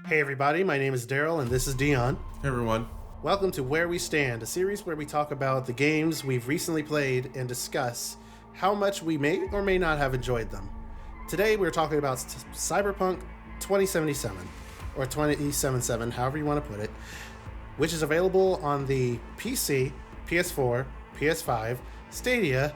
Hey everybody, my name is Daryl and this is Dion. Hey everyone. Welcome to Where We Stand, a series where we talk about the games we've recently played and discuss how much we may or may not have enjoyed them. Today we're talking about Cyberpunk 2077, or 2077, however you want to put it, which is available on the PC, PS4, PS5, Stadia,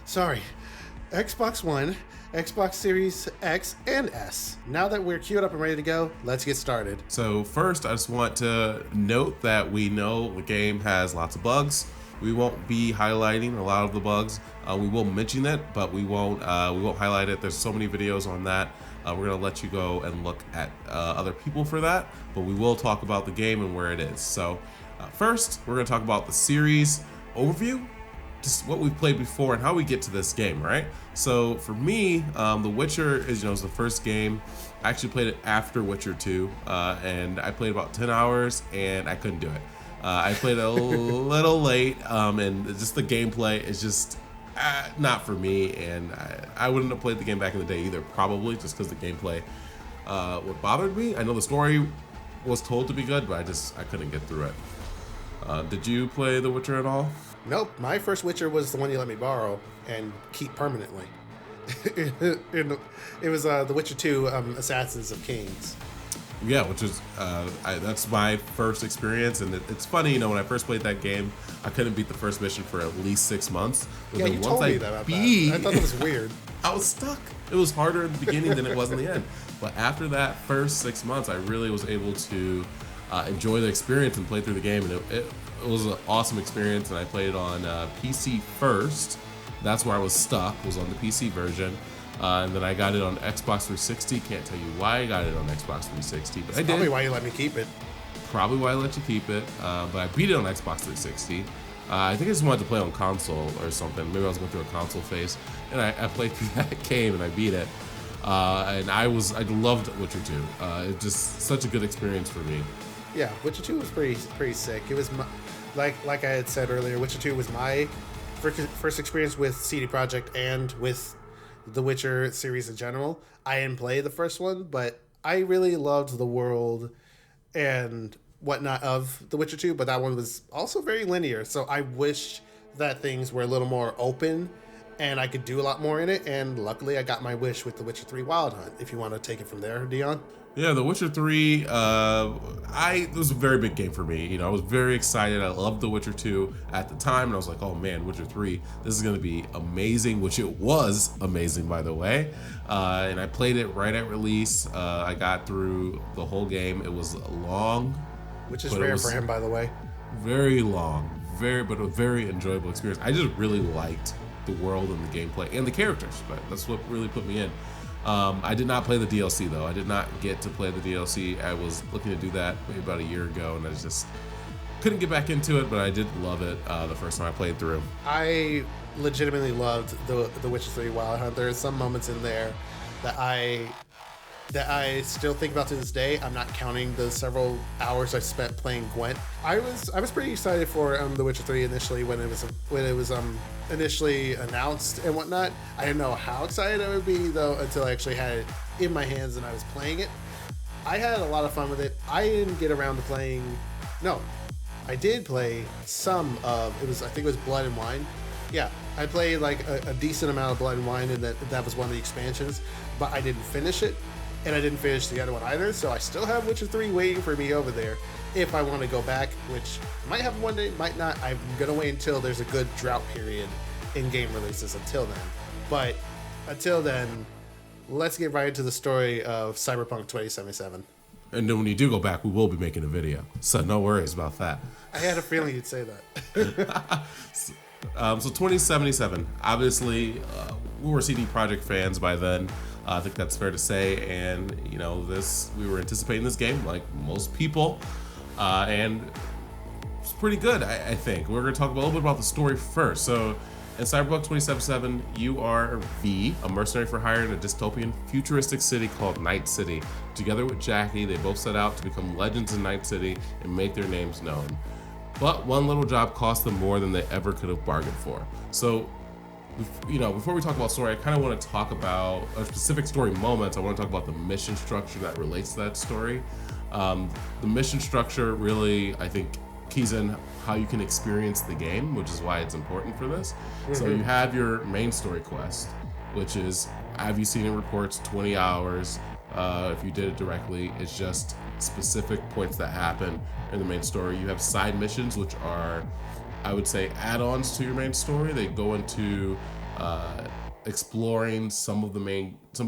Xbox One, Xbox Series X, and S. Now that we're queued up and ready to go, let's get started. So first, I just want to note that we know the game has lots of bugs. We won't be highlighting a lot of the bugs. We will mention it, but we won't highlight it. There's so many videos on that. We're gonna let you go and look at other people for that, but we will talk about the game and where it is. So first, we're gonna talk about the series overview, just what we've played before and how we get to this game, right? So for me, The Witcher is the first game. I actually played it after Witcher 2, and I played about 10 hours and I couldn't do it. I played it a little late, and just the gameplay is just not for me, and I wouldn't have played the game back in the day either, probably, just because the gameplay what bothered me. I know the story was told to be good, but I couldn't get through it. Did you play The Witcher at all? Nope, my first Witcher was the one you let me borrow and keep permanently. It was The Witcher 2, Assassins of Kings. Yeah, which is that's my first experience, and it's funny, when I first played that game, I couldn't beat the first mission for at least 6 months. But yeah, you told me that about that. I thought it was weird. I was stuck. It was harder in the beginning than it was in the end. But after that first 6 months, I really was able to enjoy the experience and play through the game, and it was an awesome experience. And I played it on PC first. That's where I was stuck, was on the PC version. And then I got it on Xbox 360. Can't tell you why I got it on Xbox 360, but I did. Probably why you let me keep it. Probably why I let you keep it. But I beat it on Xbox 360. I think I just wanted to play on console or something. Maybe I was going through a console phase, and I played through that game and I beat it. And I loved Witcher 2. It's just such a good experience for me. Yeah, Witcher 2 was pretty sick. It was like I had said earlier, Witcher 2 was my first experience with CD Projekt and with the Witcher series in general. I didn't play the first one, but I really loved the world and whatnot of The Witcher 2, but that one was also very linear, so I wish that things were a little more open and I could do a lot more in it, and luckily I got my wish with The Witcher 3 Wild Hunt. If you want to take it from there, Dion. Yeah, The Witcher 3, it was a very big game for me. I was very excited. I loved The Witcher 2 at the time, and I was like, oh man, Witcher 3, this is going to be amazing, which it was amazing, by the way. And I played it right at release. I got through the whole game. It was long. Which is rare for him, by the way. Very long, but a very enjoyable experience. I just really liked the world and the gameplay and the characters, but that's what really put me in. I did not play the DLC though. I did not get to play the DLC. I was looking to do that maybe about a year ago, and I just couldn't get back into it, but I did love it the first time I played through. I legitimately loved the Witcher 3 Wild Hunt. There are some moments in there that I still think about to this day. I'm not counting the several hours I spent playing Gwent. I was pretty excited for The Witcher 3 initially when it was initially announced and whatnot. I didn't know how excited I would be though until I actually had it in my hands and I was playing it. I had a lot of fun with it. I didn't get around to playing. No, I did play some of it. I think it was Blood and Wine. Yeah, I played like a decent amount of Blood and Wine, and that was one of the expansions. But I didn't finish it. And I didn't finish the other one either, so I still have Witcher 3 waiting for me over there if I want to go back, which I might have one day, might not. I'm going to wait until there's a good drought period in game releases until then. But until then, let's get right into the story of Cyberpunk 2077. And then when you do go back, we will be making a video, so no worries about that. I had a feeling you'd say that. So 2077, obviously, we were CD Projekt fans by then. I think that's fair to say, and we were anticipating this game like most people, and it's pretty good. I think we're going to talk a little bit about the story first. So, in Cyberpunk 2077, you are V, a mercenary for hire in a dystopian, futuristic city called Night City. Together with Jackie, they both set out to become legends in Night City and make their names known. But one little job cost them more than they ever could have bargained for. So before we talk about story, I kind of want to talk about a specific story moments. I want to talk about the mission structure that relates to that story. The mission structure really, I think, keys in how you can experience the game, which is why it's important for this. So you have your main story quest, which is, have you seen in reports, 20 hours. If you did it directly, it's just specific points that happen in the main story. You have side missions, which are, I would say, add-ons to your main story. They go into exploring some of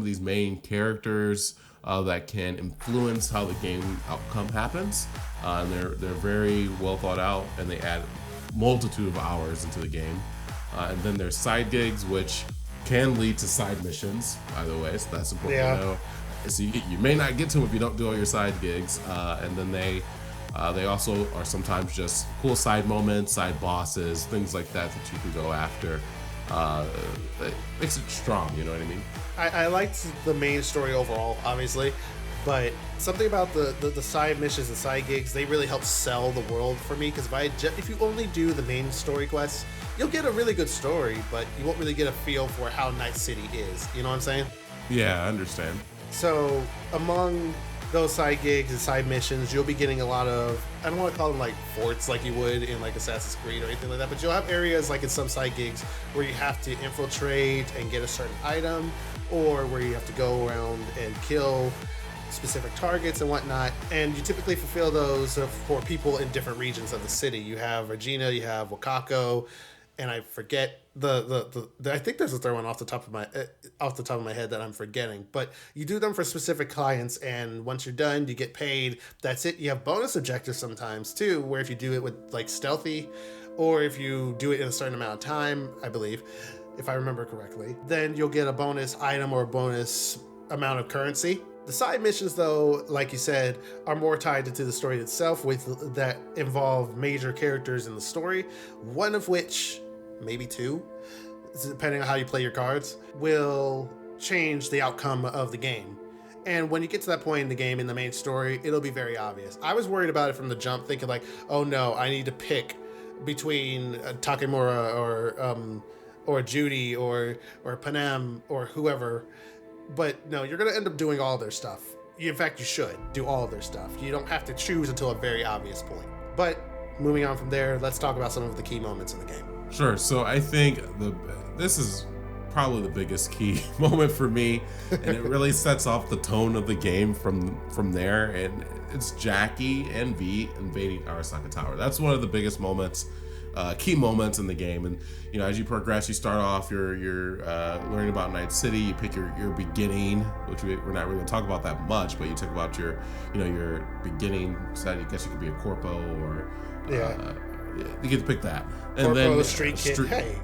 these main characters that can influence how the game outcome happens. And they're very well thought out, and they add multitude of hours into the game. And then there's side gigs, which can lead to side missions, by the way, so that's important to know. So you may not get to them if you don't do all your side gigs. And then they also are sometimes just cool side moments, side bosses, things like that you can go after. It makes it strong, you know what I mean? I liked the main story overall, obviously, but something about the side missions and side gigs, they really help sell the world for me, because if you only do the main story quests, you'll get a really good story, but you won't really get a feel for how Night City is. You know what I'm saying? Yeah, I understand. So among those side gigs and side missions, you'll be getting a lot of, I don't want to call them like forts like you would in like Assassin's Creed or anything like that, but you'll have areas like in some side gigs where you have to infiltrate and get a certain item, or where you have to go around and kill specific targets and whatnot, and you typically fulfill those for people in different regions of the city. You have Regina, you have Wakako, and I forget the I think there's a third one off the top of my head that I'm forgetting. But you do them for specific clients, and once you're done, you get paid. That's it. You have bonus objectives sometimes too, where if you do it with like stealthy, or if you do it in a certain amount of time, I believe, if I remember correctly, then you'll get a bonus item or a bonus amount of currency. The side missions, though, like you said, are more tied into the story itself, that involve major characters in the story, one of which, maybe two, depending on how you play your cards, will change the outcome of the game. And when you get to that point in the game, in the main story, it'll be very obvious. I was worried about it from the jump, thinking like, oh no, I need to pick between Takemura or Judy or Panam or whoever. But no, you're going to end up doing all their stuff. In fact, you should do all of their stuff. You don't have to choose until a very obvious point. But moving on from there, let's talk about some of the key moments in the game. Sure. So I think this is probably the biggest key moment for me, and it really sets off the tone of the game from there. And it's Jackie and V invading Arasaka Tower. That's one of the biggest moments, key moments in the game. And as you progress, you start off, you're learning about Night City. You pick your beginning, which we're not really going to talk about that much, but you talk about your beginning. So I guess you could be a corpo or you get to pick that. And Corpo, then Street Kid. Hey,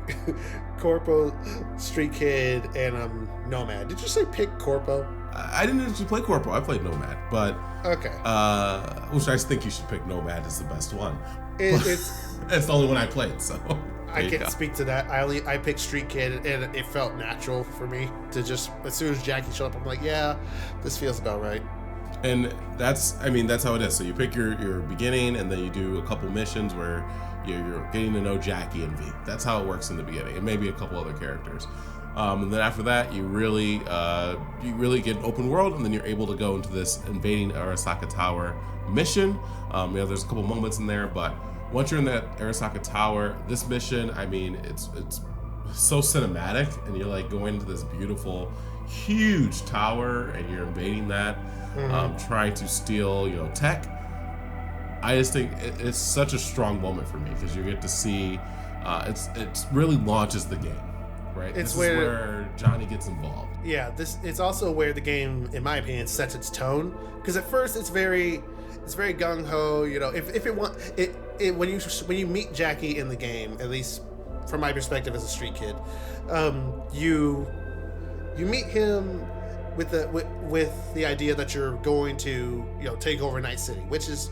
Corpo, Street Kid, and Nomad. Did you say pick Corpo? I didn't actually play Corpo. I played Nomad, but okay. Which I think you should pick Nomad as the best one. It's the only one I played, so I can't speak to that. I picked Street Kid, and it felt natural for me to just, as soon as Jackie showed up, I'm like, yeah, this feels about right. And that's how it is. So you pick your beginning, and then you do a couple missions where you're getting to know Jackie and V. That's how it works in the beginning, and maybe a couple other characters. And then after that, you really get an open world, and then you're able to go into this invading Arasaka Tower mission. There's a couple moments in there, but once you're in that Arasaka Tower, this mission, it's so cinematic, and you're like going into this beautiful, huge tower, and you're invading that, trying to steal, tech. I just think it's such a strong moment for me, because you get to see, it really launches the game. Right. This is where Johnny gets involved. Yeah, it's also where the game, in my opinion, sets its tone. Because at first it's very gung ho. When you meet Jackie in the game, at least from my perspective as a street kid, you meet him with the idea that you're going to take over Night City, which is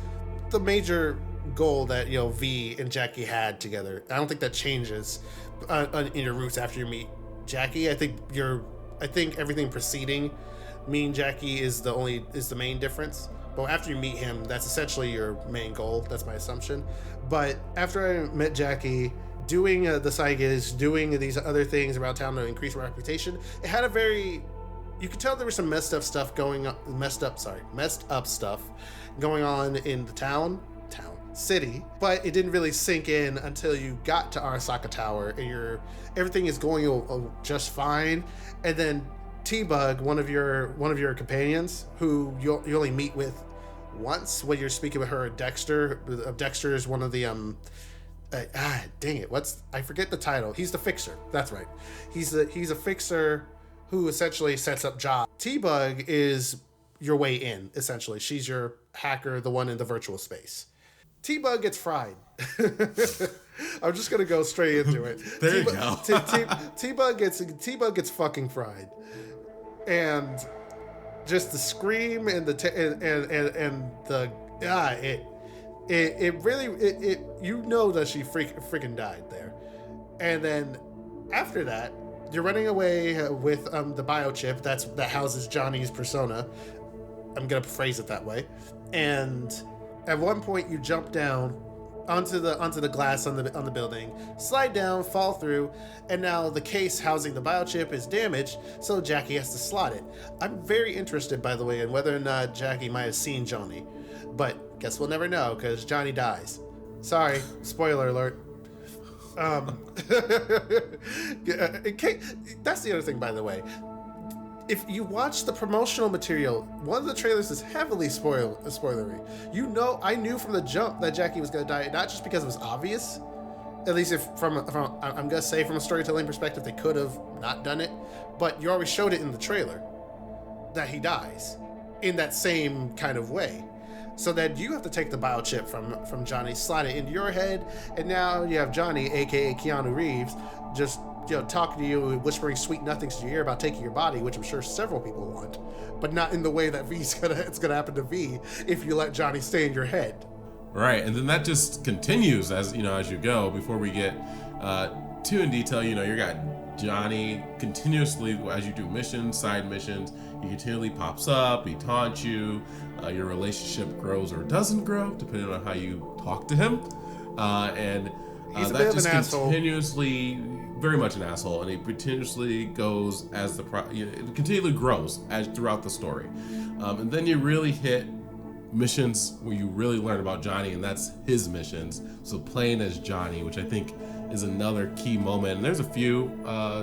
the major goal that V and Jackie had together. I don't think that changes in your roots after you meet Jackie. I think everything preceding me and Jackie is the main difference. But after you meet him, that's essentially your main goal. That's my assumption. But after I met Jackie, doing the side gigs, doing these other things around town to increase my reputation. It had a very, you could tell there was some messed up stuff going on in the city, but it didn't really sink in until you got to Arasaka Tower and everything is going just fine. And then T-Bug, one of your companions, who you only meet with once when you're speaking with her, Dexter. Dexter is one of the dang it, I forget the title. He's the fixer. That's right. He's a fixer who essentially sets up jobs. T-Bug is your way in, essentially. She's your hacker, the one in the virtual space. T-Bug gets fried. I'm just gonna go straight into it. There you go. T-Bug gets fucking fried, and just the scream and it really you know that she freaking died there. And then after that, you're running away with the biochip that houses Johnny's persona. I'm gonna phrase it that way. And at one point, you jump down onto the glass on the building, slide down, fall through, and now the case housing the biochip is damaged, so Jackie has to slot it. I'm very interested, by the way, in whether or not Jackie might have seen Johnny, but guess we'll never know because Johnny dies. Sorry, spoiler alert. That's the other thing, by the way. If you watch the promotional material, one of the trailers is heavily spoilery. I knew from the jump that Jackie was going to die, not just because it was obvious. At least if I'm going to say from a storytelling perspective, they could have not done it. But you already showed it in the trailer that he dies in that same kind of way. So that you have to take the biochip from Johnny, slide it into your head, and now you have Johnny, aka Keanu Reeves, just talking to you, whispering sweet nothings to your ear about taking your body, which I'm sure several people want, but not in the way that it's gonna happen to V if you let Johnny stay in your head. Right, and then that just continues as you go. Before we get too in detail, you got Johnny continuously as you do side missions. He continually pops up. He taunts you. Your relationship grows or doesn't grow depending on how you talk to him, and he's a that bit of just an asshole. Continuously. Very much an asshole, and he continuously goes as it continually grows as throughout the story, and then you really hit missions where you really learn about Johnny, and that's his missions. So playing as Johnny, which I think is another key moment. And there's a few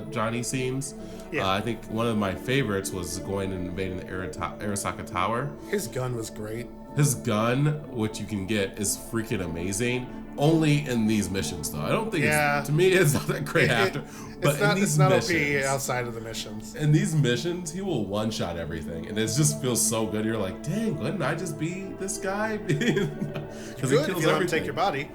Johnny scenes. Yeah. I think one of my favorites was going and invading the Arasaka Tower. His gun was great. His gun, which you can get, is freaking amazing. Only in these missions, though. I don't think to me it's not that great after. But it's not OP outside of the missions. In these missions, he will one-shot everything, and it just feels so good. You're like, dang, couldn't I just be this guy? Because he kills everything. Take your body.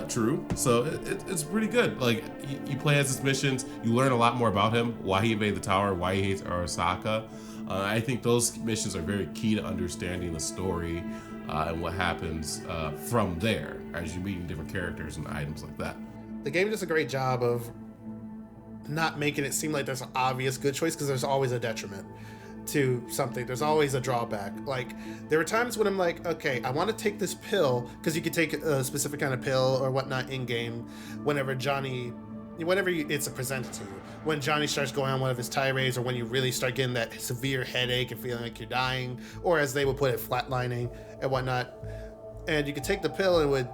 True. So it's pretty good. Like you play as his missions, you learn a lot more about him, why he invaded the tower, why he hates Arasaka. I think those missions are very key to understanding the story. And what happens from there as you're meeting different characters and items like that. The game does a great job of not making it seem like there's an obvious good choice, because there's always a detriment to something. There's always a drawback. Like, there were times when I'm like, okay, I want to take this pill, because you could take a specific kind of pill or whatnot in-game whenever it's presented to you. When Johnny starts going on one of his tirades, or when you really start getting that severe headache and feeling like you're dying, or as they would put it, flatlining and whatnot. And you could take the pill and it would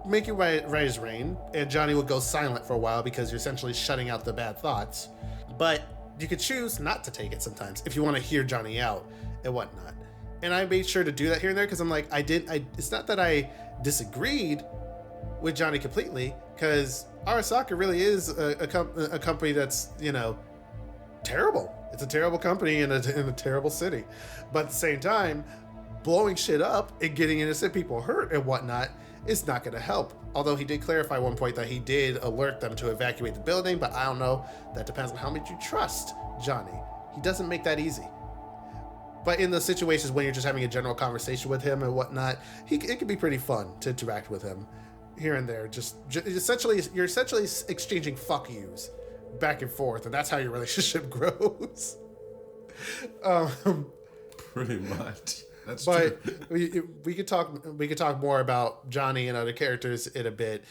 make you right as rain, and Johnny would go silent for a while because you're essentially shutting out the bad thoughts. But you could choose not to take it sometimes if you want to hear Johnny out and whatnot. And I made sure to do that here and there, because I'm like, it's not that I disagreed with Johnny completely, because Arasaka really is a company that's, terrible. It's a terrible company in a terrible city. But at the same time, blowing shit up and getting innocent people hurt and whatnot is not going to help. Although he did clarify at one point that he did alert them to evacuate the building, but I don't know. That depends on how much you trust Johnny. He doesn't make that easy. But in the situations when you're just having a general conversation with him and whatnot, it can be pretty fun to interact with him here and there. You're essentially exchanging fuck yous back and forth, and that's how your relationship grows. Pretty much. That's but true. we could talk more about Johnny and other characters in a bit.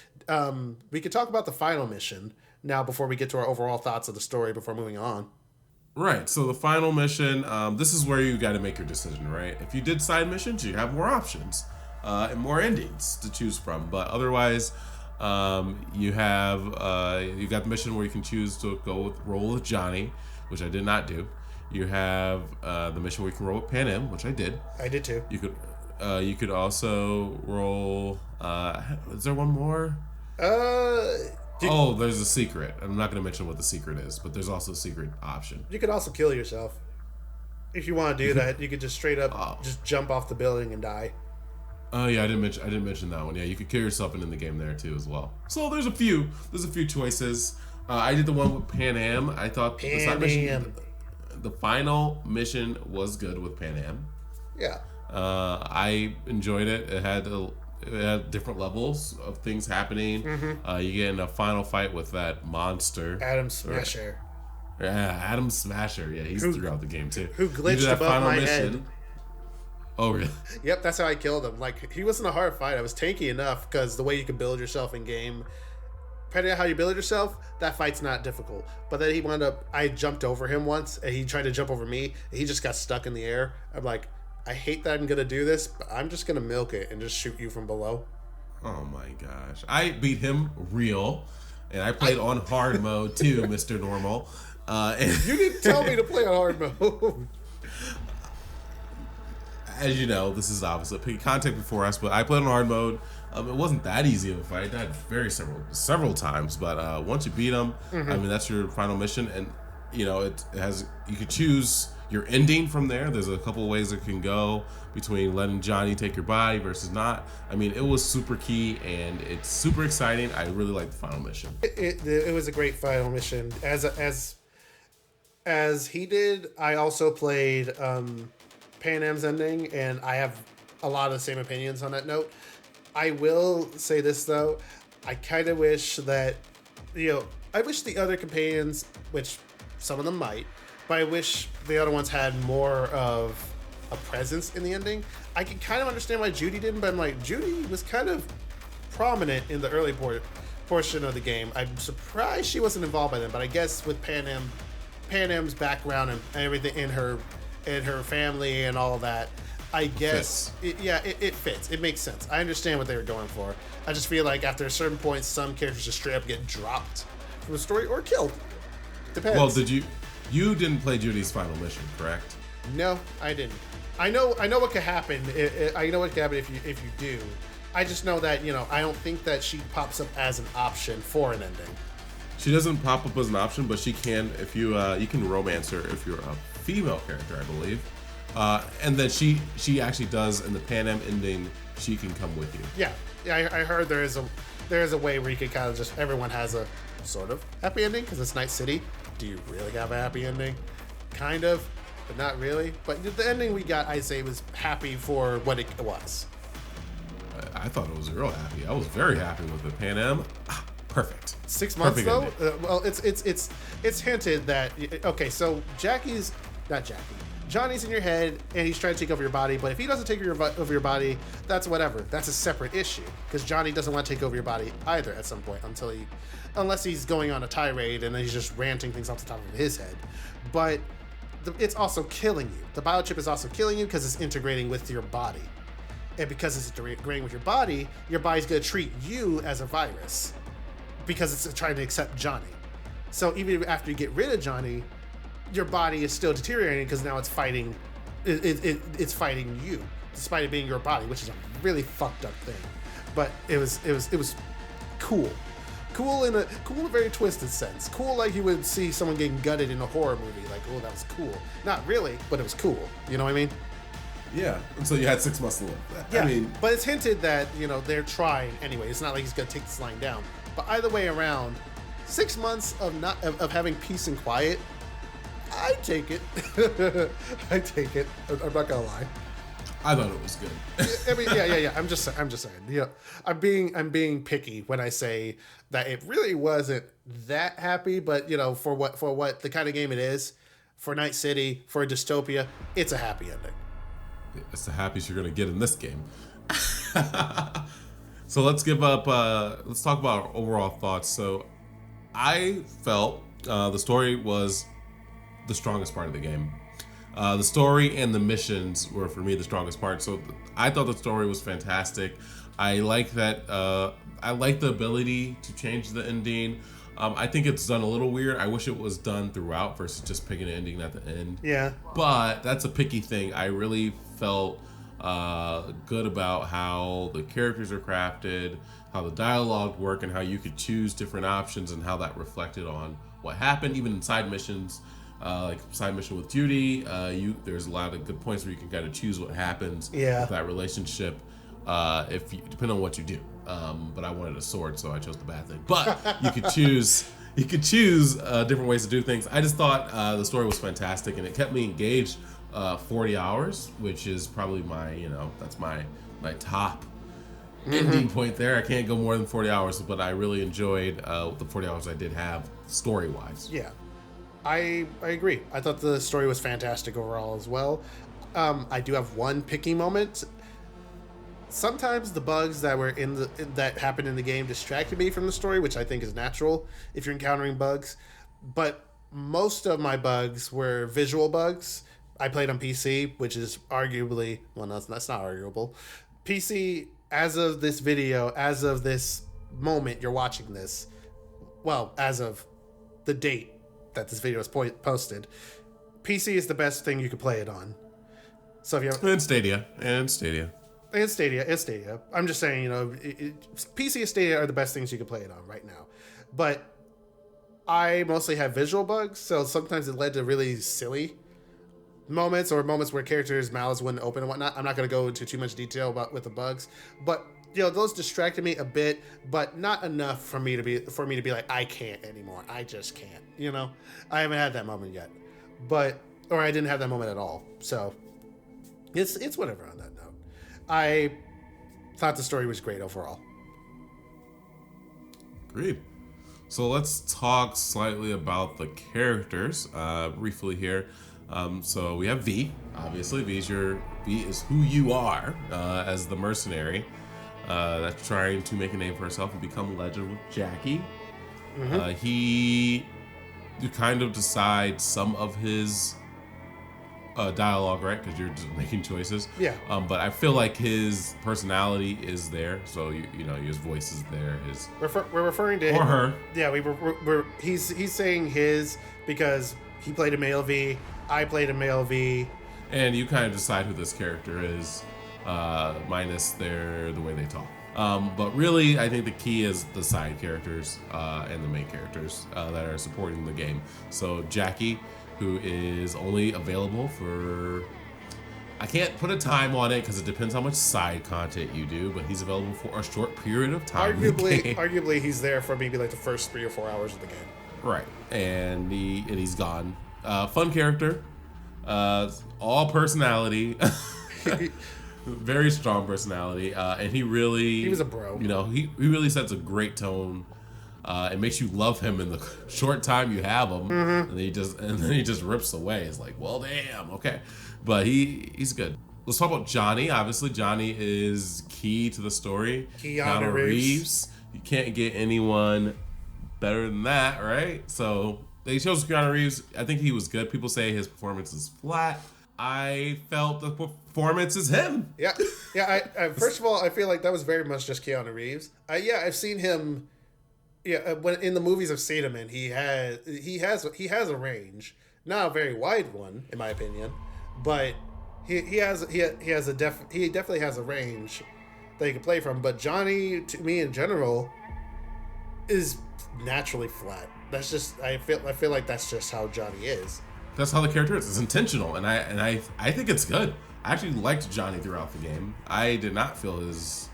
we could talk about the final mission now before we get to our overall thoughts of the story before moving on. Right. So the final mission, this is where you got to make your decision, right? If you did side missions, you have more options and more endings to choose from. But otherwise, you got the mission where you can choose to roll with Johnny, which I did not do. You have the mission where you can roll with Pan Am, which I did. I did too. You could also roll. Is there one more? There's a secret. I'm not going to mention what the secret is, but there's also a secret option. You could also kill yourself. If you want to do that, you could just straight up just jump off the building and die. Oh yeah, I didn't mention that one. Yeah, you could kill yourself and in the game there too as well. So there's a few choices. I did the one with Pan Am. I thought the final mission was good with Pan Am. Yeah. I enjoyed it. It had different levels of things happening. Mm-hmm. You get in a final fight with that monster, Adam Smasher. Yeah, Adam Smasher. Yeah, he's throughout the game too. Who glitched above my head. Oh, really? Yep, that's how I killed him. Like, he wasn't a hard fight. I was tanky enough because the way you can build yourself in game, depending on how you build yourself, that fight's not difficult. But then I jumped over him once, and he tried to jump over me, and he just got stuck in the air. I'm like, I hate that I'm going to do this, but I'm just going to milk it and just shoot you from below. Oh my gosh. I beat him real, and I played on hard mode too, Mr. Normal. You didn't tell me to play on hard mode. As you know, this is obviously content before us, but I played on hard mode. It wasn't that easy of a fight. I died several times, but once you beat him, mm-hmm. I mean, that's your final mission, and you know you could choose your ending from there. There's a couple of ways it can go between letting Johnny take your body versus not. I mean, it was super key and it's super exciting. I really like the final mission. It was a great final mission. As he did, I also played Pan Am's ending, and I have a lot of the same opinions on that note. I will say this though, I kind of wish that, I wish the other companions, which some of them might, but I wish the other ones had more of a presence in the ending. I can kind of understand why Judy didn't, but I'm like, Judy was kind of prominent in the early portion of the game. I'm surprised she wasn't involved by then, but I guess with Pan Am's background and everything in her family and all of that, I guess it fits. It makes sense. I understand what they were going for. I just feel like after a certain point, some characters just straight up get dropped from the story or killed. Depends. Well, you didn't play Judy's final mission, correct? No, I didn't. I know what could happen. I know what could happen if you do. I just know that I don't think that she pops up as an option for an ending. She doesn't pop up as an option, but she can if you can romance her if you're a female character, I believe. And then she actually does in the Pan Am ending. She can come with you. Yeah. I heard there is a way where you can kind of just everyone has a sort of happy ending because it's Night City. Do you really have a happy ending? Kind of, but not really. But the ending we got, I'd say, was happy for what it was. I thought it was real happy. I was very happy with the Pan Am. Perfect. 6 months though. Well, it's hinted that so Johnny's in your head and he's trying to take over your body. But if he doesn't take over your body, that's whatever. That's a separate issue because Johnny doesn't want to take over your body either at some point unless he's going on a tirade and then he's just ranting things off the top of his head. But it's also killing you. The biochip is also killing you because it's integrating with your body. And because it's integrating with your body's going to treat you as a virus because it's trying to accept Johnny. So even after you get rid of Johnny, your body is still deteriorating because now it's fighting it's fighting you despite it being your body, which is a really fucked up thing. But it was cool in a very twisted sense. Cool like you would see someone getting gutted in a horror movie, like, oh, that was cool. Not really, but it was cool. You know what I mean? Yeah. And so you had 6 months to live. Yeah. I mean, but it's hinted that they're trying anyway. It's not like he's gonna take this line down. But either way around, 6 months of having peace and quiet, I take it. I take it. I'm not gonna lie. I thought it was good. I mean, yeah. I'm just saying. Yeah, I'm being picky when I say that it really wasn't that happy. But for what the kind of game it is, for Night City, for a dystopia, it's a happy ending. It's the happiest you're gonna get in this game. So let's let's talk about our overall thoughts. So I felt the story was the strongest part of the game. The story and the missions were, for me, the strongest part. So I thought the story was fantastic. I like that. I like the ability to change the ending. I think it's done a little weird. I wish it was done throughout versus just picking an ending at the end. Yeah. But that's a picky thing. I really felt good about how the characters are crafted, how the dialogue worked, and how you could choose different options and how that reflected on what happened, even in side missions. Like side mission with Judy, there's a lot of good points where you can kind of choose what happens with that relationship, depending on what you do. But I wanted a sword, so I chose the bad thing. But you could choose different ways to do things. I just thought the story was fantastic, and it kept me engaged 40 hours, which is probably that's my top ending point there. I can't go more than 40 hours, but I really enjoyed the 40 hours I did have story-wise. Yeah. I agree. I thought the story was fantastic overall as well. I do have one picky moment. Sometimes the bugs that were that happened in the game distracted me from the story, which I think is natural if you're encountering bugs. But most of my bugs were visual bugs. I played on PC, which is arguably, well, no, that's not arguable. PC, as of this video, as of this moment you're watching this, well, as of the date that this video is posted, PC is the best thing you could play it on. So if you have and Stadia. I'm just saying, PC and Stadia are the best things you can play it on right now. But I mostly have visual bugs, so sometimes it led to really silly moments or moments where characters' mouths wouldn't open and whatnot. I'm not going to go into too much detail with the bugs, but those distracted me a bit, but not enough for me to be like, I can't anymore. I just can't. I haven't had that moment yet, or I didn't have that moment at all. So it's whatever on that note. I thought the story was great overall. Agreed. So let's talk slightly about the characters briefly here. So we have V. Obviously, V is who you are as the mercenary that's trying to make a name for herself and become legend with Jackie. You kind of decide some of his dialogue, right? Because you're just making choices. Yeah. But I feel like his personality is there, so his voice is there. We're referring to or her. Yeah, he's saying his because he played a male V. I played a male V. And you kind of decide who this character is, minus the way they talk. But really, I think the key is the side characters and the main characters that are supporting the game. So Jackie, who is only available for... I can't put a time on it because it depends how much side content you do, but he's available for a short period of time. Arguably, he's there for maybe like the first 3 or 4 hours of the game. Right, and he's gone. Fun character, all personality, very strong personality, and he was a bro. He really sets a great tone. It makes you love him in the short time you have him, and then he just rips away. It's like, well, damn, okay, but he's good. Let's talk about Johnny. Obviously, Johnny is key to the story. Keanu Reeves. You can't get anyone better than that, right? So they chose Keanu Reeves. I think he was good. People say his performance is flat. I felt the performance is him. Yeah. I first of all, I feel like that was very much just Keanu Reeves. I've seen him. Yeah, when in the movies I've seen him in, he has a range, not a very wide one in my opinion, but he definitely has a range that he can play from. But Johnny, to me in general, is naturally flat. That's just I feel like that's just how Johnny is. That's how the character is. It's intentional, and I think it's good. I actually liked Johnny throughout the game. I did not feel his.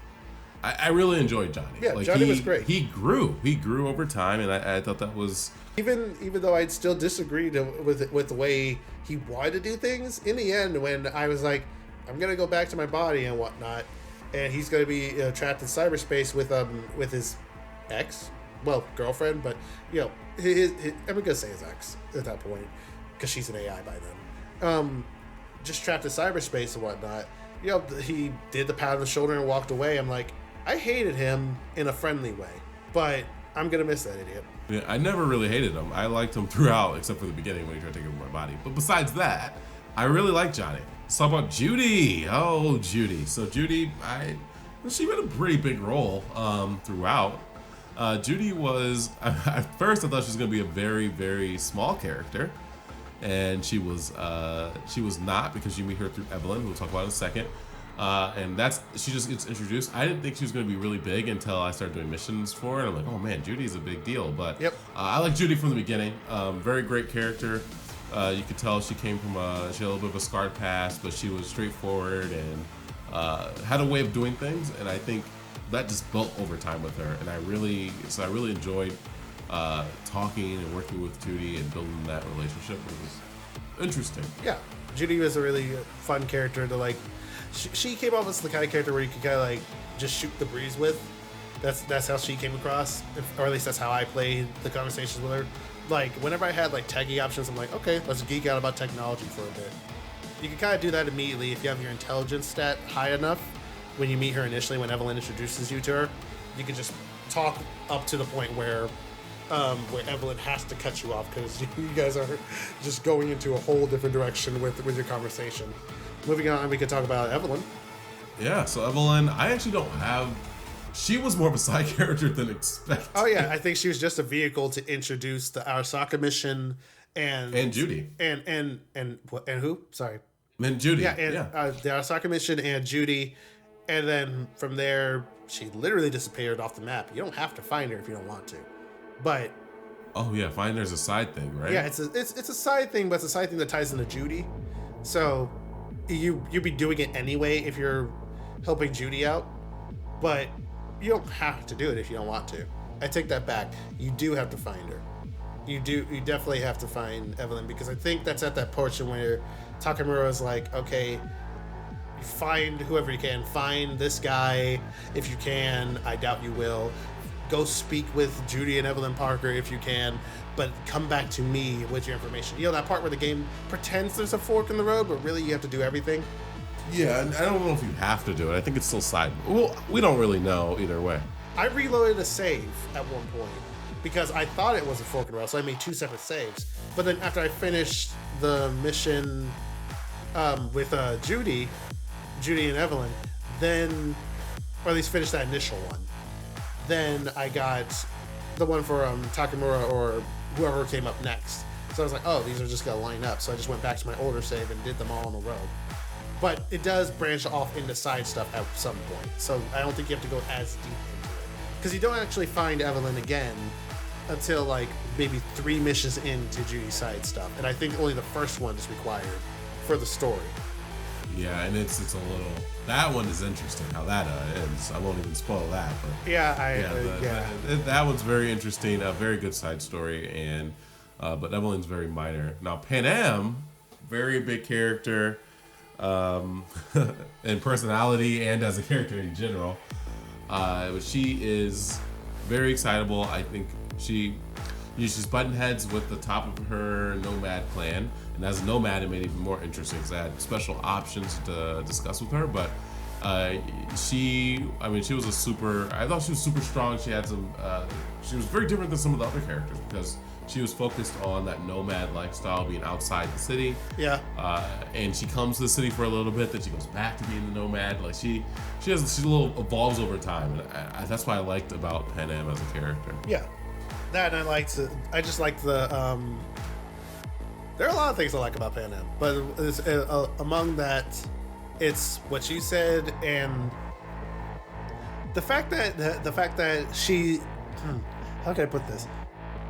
I really enjoyed Johnny. Yeah, Johnny was great. He grew over time, and I thought that was even though I'd still disagreed with the way he wanted to do things. In the end, when I was like, I'm gonna go back to my body and whatnot, and he's gonna be trapped in cyberspace with his ex, well, girlfriend, but his I'm gonna say his ex at that point because she's an AI by then. Just trapped in cyberspace and whatnot. He did the pat on the shoulder and walked away. I'm like, I hated him in a friendly way, but I'm gonna miss that idiot. Yeah, I never really hated him. I liked him throughout, except for the beginning when he tried to take over my body. But besides that, I really like Johnny. Let's talk about Judy. Oh, Judy. So Judy, she had a pretty big role throughout. Judy was, at first I thought she was going to be a very, very small character. And she was not, because you meet her through Evelyn, who we'll talk about in a second. And she just gets introduced. I didn't think she was going to be really big until I started doing missions for her. And I'm like, oh man, Judy's a big deal. But yep. I like Judy from the beginning. Very great character. You could tell she came from she had a little bit of a scarred past, but she was straightforward and had a way of doing things. And I think that just built over time with her. And I really enjoyed talking and working with Judy and building that relationship. It was interesting. Yeah, Judy was a really fun character to like. She came off as the kind of character where you could kind of like just shoot the breeze with. That's how she came across, or at least that's how I played the conversations with her. Like whenever I had like tagging options, I'm like, okay, let's geek out about technology for a bit. You can kind of do that immediately if you have your intelligence stat high enough. When you meet her initially, when Evelyn introduces you to her, you can just talk up to the point where Evelyn has to cut you off because you guys are just going into a whole different direction with your conversation. Moving on, we could talk about Evelyn. Yeah, so Evelyn, I actually don't have. She was more of a side character than expected. Oh yeah, I think she was just a vehicle to introduce the Arasaka mission and Judy and who? Sorry, and Judy. Yeah, and the Arasaka mission and Judy, and then from there she literally disappeared off the map. You don't have to find her if you don't want to, but oh yeah, find her's a side thing, right? Yeah, it's a side thing, but it's a side thing that ties into Judy. So you'd be doing it anyway if you're helping Judy out, but you don't have to do it if you don't want to. I take that back. You do have to find her. You definitely have to find Evelyn, because I think that's at that portion where Takamura is like, okay, find whoever you can. Find this guy if you can. I doubt you will. Go speak with Judy and Evelyn Parker if you can, but come back to me with your information. You know that part where the game pretends there's a fork in the road, but really you have to do everything? Yeah, and I don't know if you have to do it. I think it's still side. Well, we don't really know either way. I reloaded a save at one point because I thought it was a fork in the road, so I made 2 separate saves. But then after I finished the mission with Judy and Evelyn, then, or at least finished that initial one, then I got the one for Takamura or whoever came up next. So I was like, oh, these are just gonna line up. So I just went back to my older save and did them all in a row. But it does branch off into side stuff at some point. So I don't think you have to go as deep into it. Because you don't actually find Evelyn again until like maybe 3 missions into Judy's side stuff. And I think only the first one is required for the story. Yeah, and it's a little. That one is interesting how that ends. I won't even spoil that, but that one's very interesting. A very good side story, and but Evelyn's very minor. Now Panam, very big character, in personality and as a character in general. She is very excitable. I think she uses button heads with the top of her nomad clan. And as a nomad, it made it even more interesting because I had special options to discuss with her. But she was I thought she was super strong. She had some, she was very different than some of the other characters because she was focused on that nomad lifestyle, being outside the city. Yeah. And she comes to the city for a little bit, then she goes back to being the nomad. Like she a little evolves over time. And that's what I liked about Panam as a character. Yeah. That, and I just liked the, there are a lot of things I like about Panam, but among that, it's what you said, and the fact that she, how can I put this?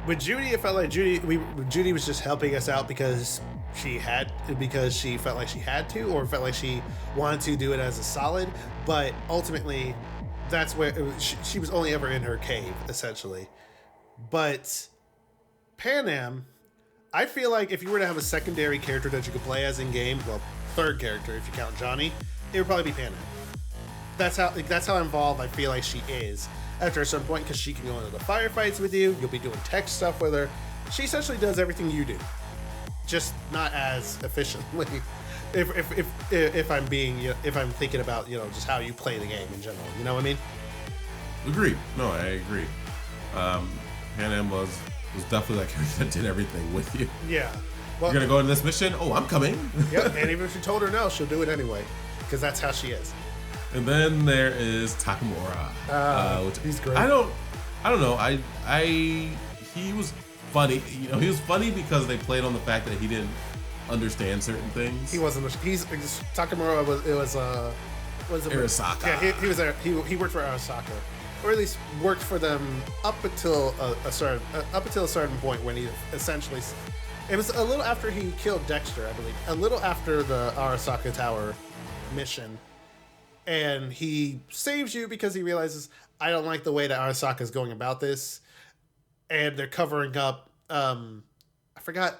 With Judy, it felt like Judy was just helping us out because she felt like she had to, or felt like she wanted to do it as a solid. But ultimately, that's where she was only ever in her cave, essentially. But Panam, I feel like if you were to have a secondary character that you could play as in game, well, third character if you count Johnny, it would probably be Panam. That's how involved I feel like she is after a certain point, because she can go into the firefights with you. You'll be doing tech stuff with her. She essentially does everything you do, just not as efficiently. If I'm thinking about just how you play the game in general, you know what I mean? Agreed. No, I agree. Hannah was definitely that character that did everything with you. Yeah. Well, You're gonna go into this mission? Oh, I'm coming. Yep, and even if you told her no, she'll do it anyway, because that's how she is. And then there is Takamura, which he's great. I don't know. He was funny. You know, he was funny because they played on the fact that he didn't understand certain things. He wasn't. Takamura was. It was. Arasaka. Yeah, he worked for Arasaka, or at least worked for them up until a certain point when he essentially. It was a little after he killed Dexter, I believe. A little after the Arasaka Tower mission. And he saves you because he realizes, I don't like the way that Arasaka is going about this. And they're covering up, I forgot.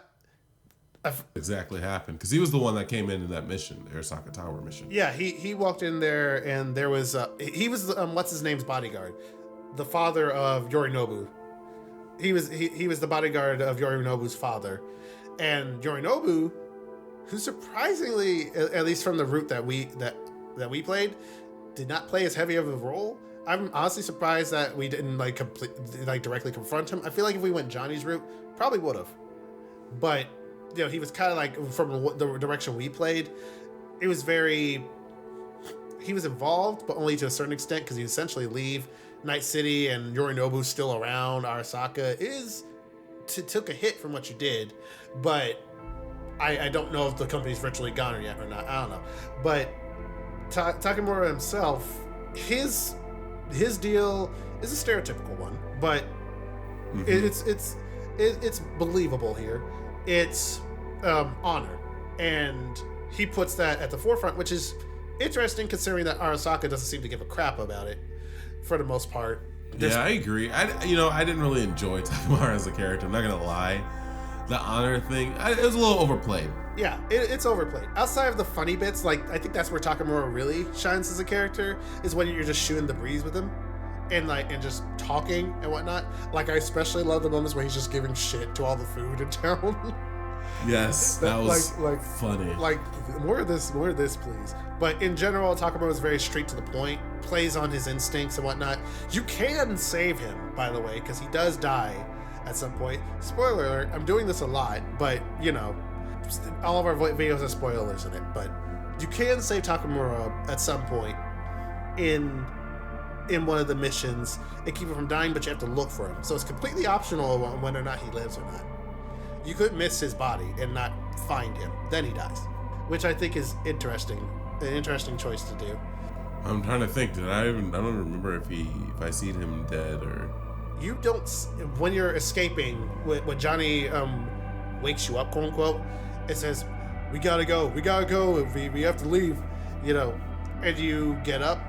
Exactly happened. Because he was the one that came in that mission, the Arasaka Tower mission. Yeah, he walked in there and there was, he was, what's his name's bodyguard? The father of Yorinobu. He was the bodyguard of Yorinobu's father. And Yorinobu, who surprisingly, at least from the route that we played, did not play as heavy of a role. I'm honestly surprised that we didn't directly confront him. I feel like if we went Johnny's route, probably would have. But you know, he was kind of like from the direction we played. It was he was involved, but only to a certain extent because he essentially leave Night City and Yorinobu's still around. Arasaka took a hit from what you did, but I don't know if the company's virtually gone yet or not. I don't know. But Takamura himself, his deal is a stereotypical one, but it's believable here. It's honor, and he puts that at the forefront, which is interesting considering that Arasaka doesn't seem to give a crap about it for the most part. Yeah, I agree. I didn't really enjoy Takamura as a character. I'm not gonna lie. The honor thing, it was a little overplayed. Yeah, it's overplayed. Outside of the funny bits, like I think that's where Takamura really shines as a character, is when you're just shooting the breeze with him, and just talking and whatnot. Like I especially love the moments where he's just giving shit to all the food in town. Yes, that was funny. Like more of this, please. But in general, Takamura is very straight to the point, plays on his instincts and whatnot. You can save him, by the way, because he does die at some point. Spoiler alert, I'm doing this a lot, but you know, all of our videos have spoilers in it, but you can save Takamura at some point in one of the missions and keep him from dying, but you have to look for him. So it's completely optional on whether or not he lives or not. You could miss his body and not find him, then he dies, which I think is interesting. An interesting choice to do. I'm trying to think. I don't remember if I seen him dead or. You don't, when you're escaping, when Johnny wakes you up, quote unquote, it says, we gotta go, we have to leave, you know, and you get up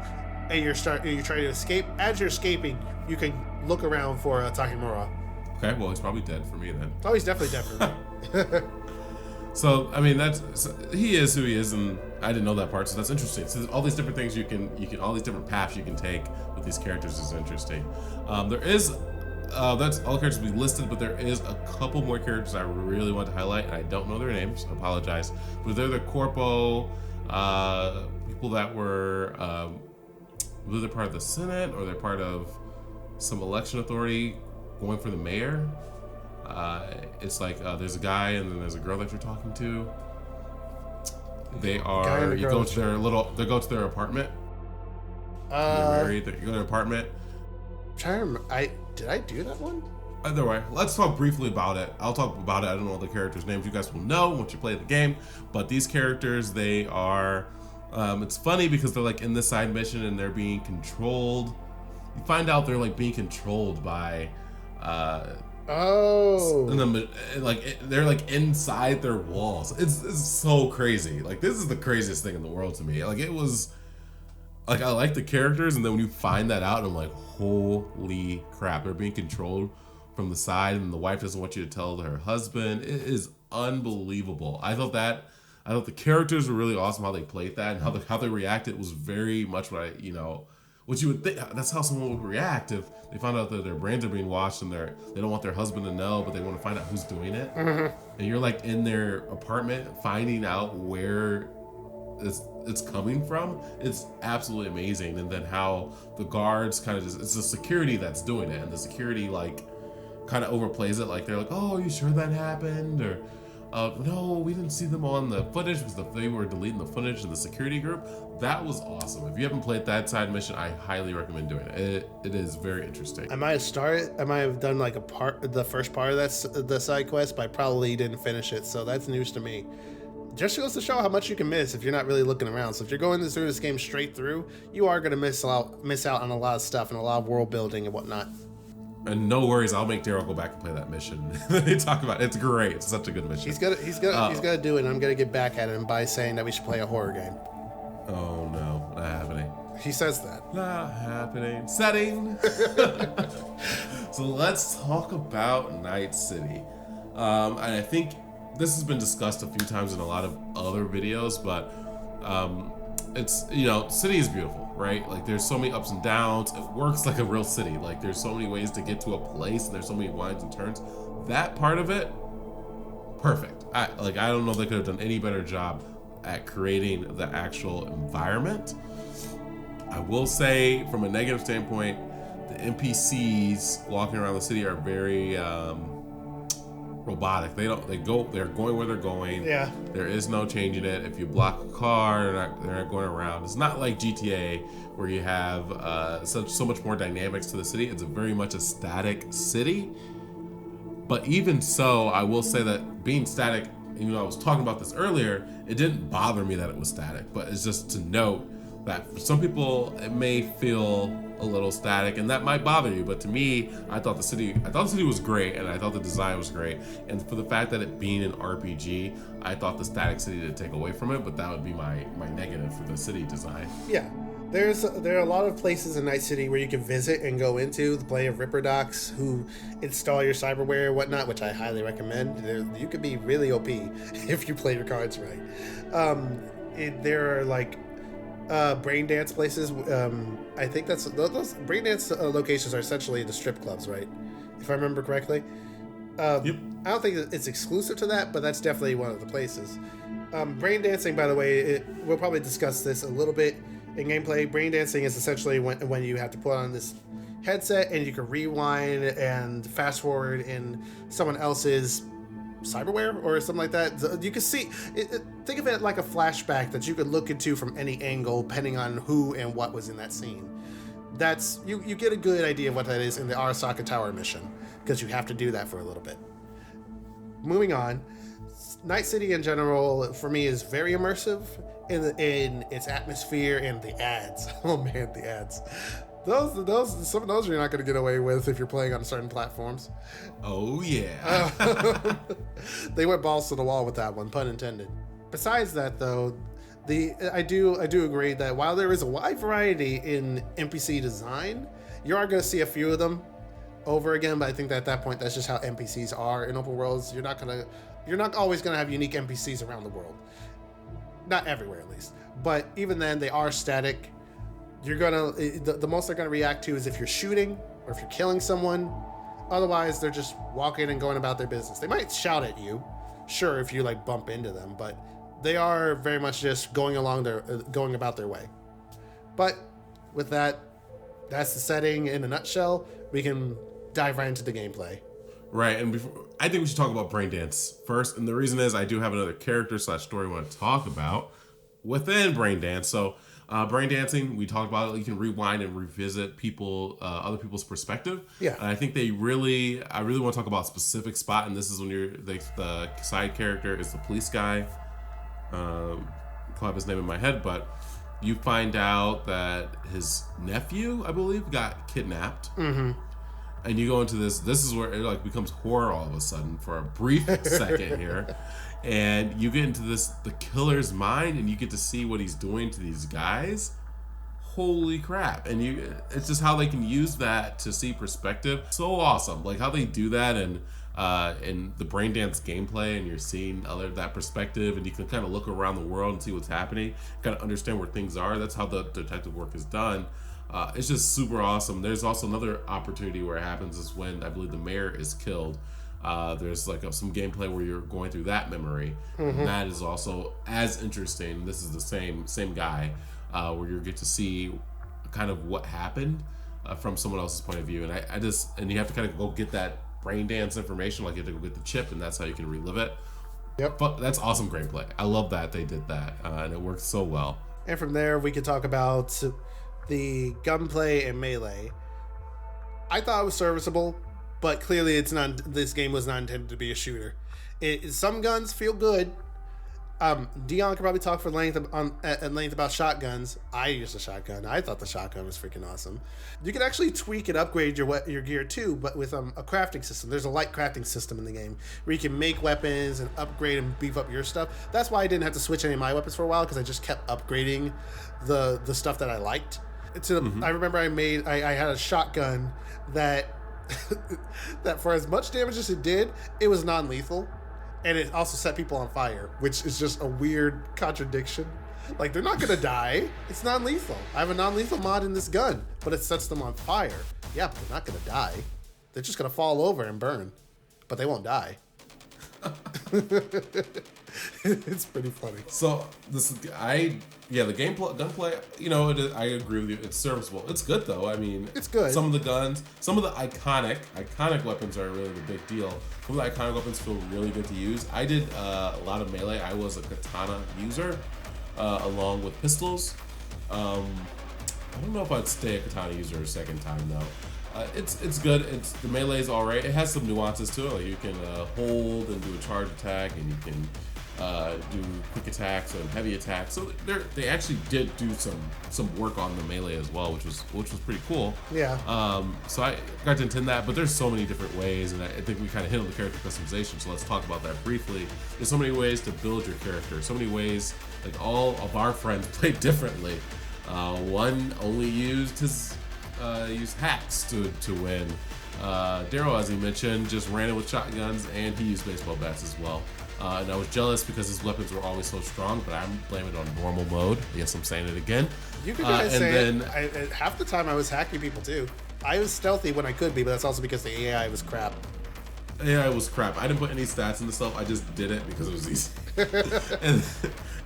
and you try to escape. As you're escaping, you can look around for Takamura. Okay, well, he's probably dead for me then. Oh, he's definitely dead for me. So, I mean, he is who he is, and I didn't know that part, so that's interesting. So all these different things you can all these different paths you can take with these characters is interesting. There is, that's all the characters we listed, but there is a couple more characters I really want to highlight, and I don't know their names, I apologize. But they're the Corpo, people that were, whether they're part of the Senate or they're part of some election authority going for the mayor. It's like there's a guy and then there's a girl that you're talking to. They go to their apartment. They're married. They go to their apartment. Did I do that one? Either way, let's talk briefly about it. I'll talk about it. I don't know the characters' names. You guys will know once you play the game. But these characters, they are. It's funny because they're like in this side mission and they're being controlled. You find out they're like being controlled by. And then, they're like inside their walls. It's so crazy. Like this is the craziest thing in the world to me. Like it was. Like I like the characters, and then when you find that out, I'm like, holy crap! They're being controlled from the side, and the wife doesn't want you to tell her husband. It is unbelievable. I thought the characters were really awesome. How they played that and how they reacted was very much what what you would think. That's how someone would react if they found out that their brains are being washed and they don't want their husband to know, but they want to find out who's doing it. Mm-hmm. And you're like in their apartment finding out where it's coming from. It's absolutely amazing. And then how the guards kind of it's the security that's doing it, and the security like kind of overplays it. Like they're like, "Oh, are you sure that happened?" Or no, we didn't see them on the footage because they were deleting the footage in the security group. That was awesome. If you haven't played that side mission, I highly recommend doing it. It is very interesting. I might have done like the first part of the side quest, but I probably didn't finish it. So that's news to me. Just goes to show how much you can miss if you're not really looking around. So if you're going through this game straight through, you are going to miss out on a lot of stuff and a lot of world building and whatnot. And no worries, I'll make Daryl go back and play that mission. They talk about it. It's great. It's such a good mission. He's gonna do it. And I'm gonna get back at him by saying that we should play a horror game. Oh no, not happening. He says that. Not happening. Setting. So let's talk about Night City. And I think this has been discussed a few times in a lot of other videos, but it's, city is beautiful, right? Like there's so many ups and downs. It works like a real city. Like there's so many ways to get to a place, and there's so many winds and turns. That part of it, perfect. I don't know if they could have done any better job at creating the actual environment. I will say, from a negative standpoint, the NPCs walking around the city are very robotic. They're going where they're going. Yeah. There is no changing it. If you block a car, they're not going around. It's not like GTA where you have so much more dynamics to the city. It's very much a static city. But even so, I will say that being static, even though I was talking about this earlier, it didn't bother me that it was static. But it's just to note that for some people it may feel a little static, and that might bother you. But to me, I thought the city was great, and I thought the design was great. And for the fact that it being an RPG, I thought the static city did take away from it. But that would be my negative for the city design. Yeah. There are a lot of places in Night City where you can visit and go into. The play of Ripper Docs, who install your cyberware and whatnot, which I highly recommend. You could be really OP if you play your cards right. There are like brain dance places. I think those brain dance locations are essentially the strip clubs, right? If I remember correctly. Yep. I don't think it's exclusive to that, but that's definitely one of the places. Brain dancing, by the way, we'll probably discuss this a little bit in gameplay. Brain dancing is essentially when you have to put on this headset and you can rewind and fast forward in someone else's cyberware or something like that. You can see think of it like a flashback that you could look into from any angle depending on who and what was in that scene. That's you get a good idea of what that is in the Arasaka Tower mission, because you have to do that for a little bit. Moving on, Night City in general for me is very immersive in its atmosphere and the ads. Oh man, the ads. Some of those you're not going to get away with if you're playing on certain platforms. Oh yeah. They went balls to the wall with that one, pun intended. Besides that though, I do agree that while there is a wide variety in NPC design, you are going to see a few of them over again, but I think that at that point that's just how NPCs are in open worlds. You're not always going to have unique NPCs around the world. Not everywhere at least. But even then they are static. The most they're gonna react to is if you're shooting or if you're killing someone. Otherwise, they're just walking and going about their business. They might shout at you, sure, if you like bump into them, but they are very much just going about their way. But with that, that's the setting in a nutshell. We can dive right into the gameplay. Right, and I think we should talk about brain dance first, and the reason is I do have another character / story I want to talk about within brain dance. So. Brain dancing, we talked about it. You can rewind and revisit other people's perspective. Yeah. And I think I really want to talk about a specific spot, and this is when the side character is the police guy. I have his name in my head, but you find out that his nephew, I believe, got kidnapped. Mm-hmm. And you go into this is where it like becomes horror all of a sudden for a brief second here. And you get into the killer's mind, and you get to see what he's doing to these guys. Holy crap. And it's just how they can use that to see perspective. So awesome. Like how they do that in the brain dance gameplay, and you're seeing that perspective, and you can kind of look around the world and see what's happening, kind of understand where things are. That's how the detective work is done. It's just super awesome. There's also another opportunity where it happens is when I believe the mayor is killed. There's like some gameplay where you're going through that memory. And that is also as interesting. This is the same guy, where you get to see kind of what happened from someone else's point of view. And and you have to kind of go get that brain dance information, like you have to go get the chip, and that's how you can relive it. Yep. But that's awesome gameplay. I love that they did that, and it works so well. And from there, we could talk about the gunplay and melee. I thought it was serviceable, but clearly it's not. This game was not intended to be a shooter. Some guns feel good. Dion could probably talk at length about shotguns. I used a shotgun. I thought the shotgun was freaking awesome. You can actually tweak and upgrade your gear too, but with a crafting system. There's a light crafting system in the game where you can make weapons and upgrade and beef up your stuff. That's why I didn't have to switch any of my weapons for a while, because I just kept upgrading the stuff that I liked. I remember I had a shotgun that that for as much damage as it did, it was non-lethal. And it also set people on fire, which is just a weird contradiction. Like, they're not going to die. It's non-lethal. I have a non-lethal mod in this gun, but it sets them on fire. Yeah, but they're not going to die. They're just going to fall over and burn. But they won't die. It's pretty funny. So, the gunplay, I agree with you. It's serviceable. It's good, though. I mean, it's good. Some of the guns, some of the iconic weapons are really the big deal. Some of the iconic weapons feel really good to use. I did a lot of melee. I was a katana user, along with pistols. I don't know if I'd stay a katana user a second time, though. It's good. The melee is all right. It has some nuances to it. Like you can hold and do a charge attack, and you can do quick attacks and heavy attacks. So they actually did do some work on the melee as well, which was pretty cool. Yeah. So I got to intend that, but there's so many different ways, and I think we kind of hit on the character customization. So let's talk about that briefly. There's so many ways to build your character. So many ways. Like, all of our friends played differently. One only used hacks to win. Daryl, as he mentioned, just ran it with shotguns, and he used baseball bats as well. And I was jealous because his weapons were always so strong, but I'm blaming it on normal mode. Yes, I'm saying it again. You could say it. Half the time I was hacking people too. I was stealthy when I could be, but that's also because the AI was crap. AI was crap. I didn't put any stats into stuff. I just did it because it was easy.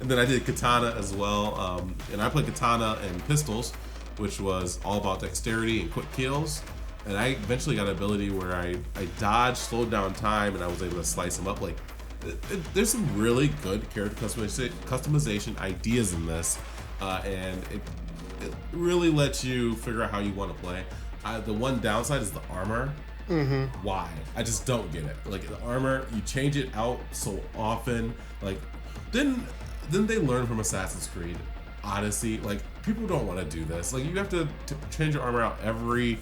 and then I did katana as well. And I played katana and pistols, which was all about dexterity and quick kills. And I eventually got an ability where I dodged, slowed down time, and I was able to slice them up. Like, there's some really good character customization ideas in this, and it really lets you figure out how you want to play. The one downside is the armor. Mm-hmm. Why? I just don't get it. Like, the armor, you change it out so often. Like, didn't they learn from Assassin's Creed Odyssey? Like, people don't want to do this. Like, you have to change your armor out every...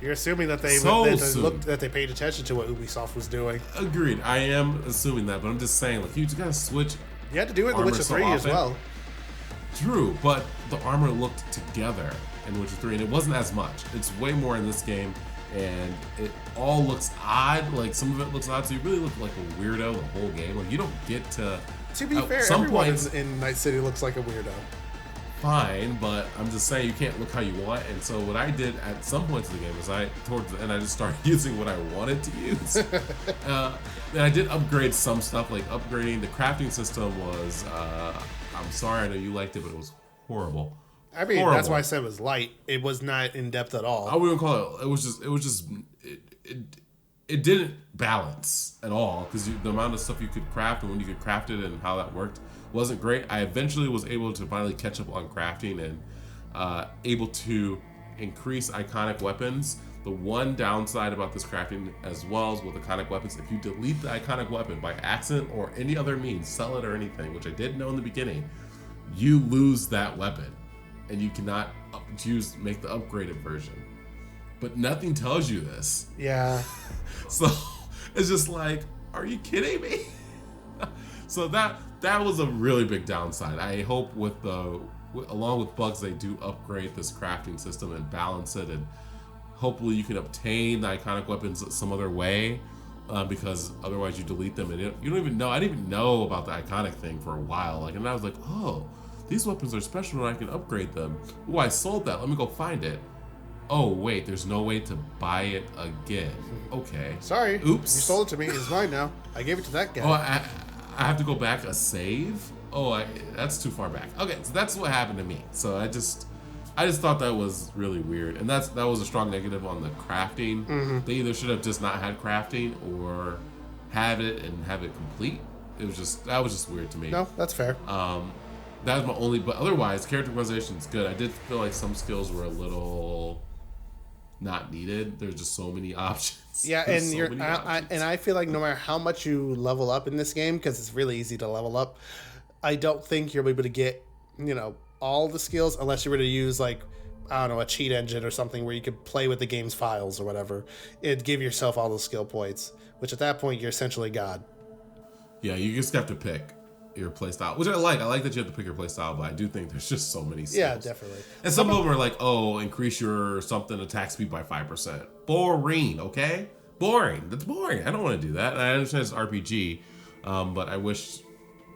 You're assuming that they paid attention to what Ubisoft was doing. Agreed. I am assuming that, but I'm just saying, like, you just gotta switch. You had to do it in The Witcher 3 as well. True, but the armor looked together in Witcher 3, and it wasn't as much. It's way more in this game, and it all looks odd. Like, some of it looks odd, so you really look like a weirdo the whole game. Like, you don't get to... To be fair, everyone in Night City looks like a weirdo. Fine, but I'm just saying you can't look how you want. And so what I did at some points of the game is towards the end, I just started using what I wanted to use. And I did upgrade some stuff, like upgrading the crafting system was, I'm sorry, I know you liked it, but it was horrible. I mean, horrible. That's why I said it was light. It was not in depth at all. I wouldn't call it. It didn't balance at all, because the amount of stuff you could craft and when you could craft it and how that worked wasn't great. I eventually was able to finally catch up on crafting and able to increase iconic weapons. The one downside about this crafting, as well as with iconic weapons, if you delete the iconic weapon by accident or any other means, sell it or anything, which I didn't know in the beginning, you lose that weapon and you cannot make the upgraded version. But nothing tells you this. Yeah. So it's just like, are you kidding me? So that was a really big downside. I hope along with bugs, they do upgrade this crafting system and balance it, and hopefully you can obtain the iconic weapons some other way, because otherwise you delete them and you don't even know. I didn't even know about the iconic thing for a while. Like, and I was like, oh, these weapons are special and I can upgrade them. Oh, I sold that. Let me go find it. Oh wait, there's no way to buy it again. Okay. Sorry. Oops. You sold it to me. It's mine now. I gave it to that guy. Oh, I have to go back a save. Oh, that's too far back. Okay, so that's what happened to me. So I just thought that was really weird, and that was a strong negative on the crafting. Mm-hmm. They either should have just not had crafting or have it and have it complete. That was just weird to me. No, that's fair. That was my only, but otherwise, character customization is good. I did feel like some skills were a little not needed. There's just so many options. Yeah, There's and I feel like no matter how much you level up in this game, because it's really easy to level up, I don't think you're able to get, all the skills unless you were to use like, I don't know, a cheat engine or something where you could play with the game's files or whatever. It'd give yourself all those skill points, which at that point you're essentially God. Yeah, you just have to pick your playstyle, which I like. I like that you have to pick your playstyle, but I do think there's just so many skills. Yeah, definitely. And some of them are like, oh, increase your something attack speed by 5%. Boring, okay? Boring. That's boring. I don't want to do that. I understand it's RPG, but I wish.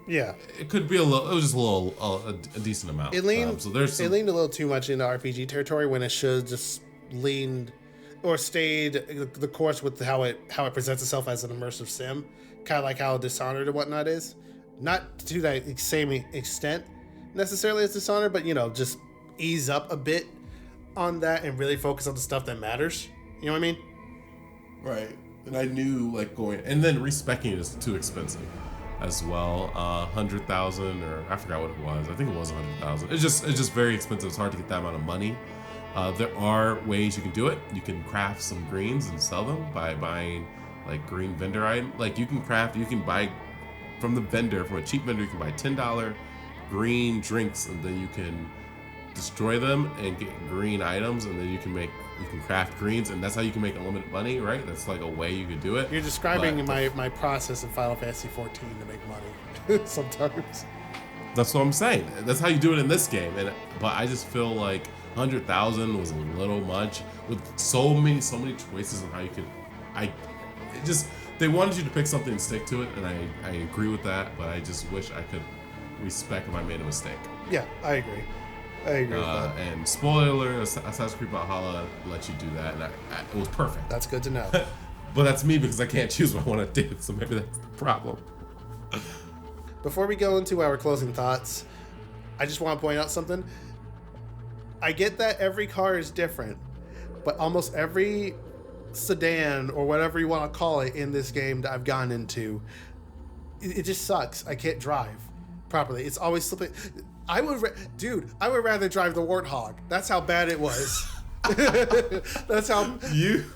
Yeah, it could be a little. It was just a little, a decent amount. It leaned. So there's it leaned a little too much into RPG territory when it should just leaned or stayed the course with how it presents itself as an immersive sim, kind of like how Dishonored and whatnot is. Not to that same extent necessarily as Dishonored, but just ease up a bit on that and really focus on the stuff that matters. You know what I mean? Right. And I knew like going, and then respecking is too expensive as well. 100,000 or I forgot what it was. I think it was 100,000. It's just very expensive. It's hard to get that amount of money. There are ways you can do it. You can craft some greens and sell them by buying like green vendor item. Like you can buy from the vendor, from a cheap vendor, you can buy $10 green drinks, and then you can destroy them and get green items, and then you can craft greens, and that's how you can make unlimited money, right? That's like a way you could do it. You're describing my process in Final Fantasy 14 to make money sometimes. That's what I'm saying. That's how you do it in this game, but I just feel like 100,000 was a little much with so many choices on how you could. They wanted you to pick something and stick to it, and I agree with that, but I just wish I could respect if I made a mistake. Yeah, I agree with that. And spoiler alert, Assassin's Creed Valhalla lets you do that, and it was perfect. That's good to know. But that's me because I can't choose what I want to do, so maybe that's the problem. Before we go into our closing thoughts, I just want to point out something. I get that every car is different, but almost every sedan or whatever you want to call it in this game that I've gone into, it just sucks. I can't drive properly. It's always slipping. I would rather drive the Warthog. That's how bad it was. That's how you.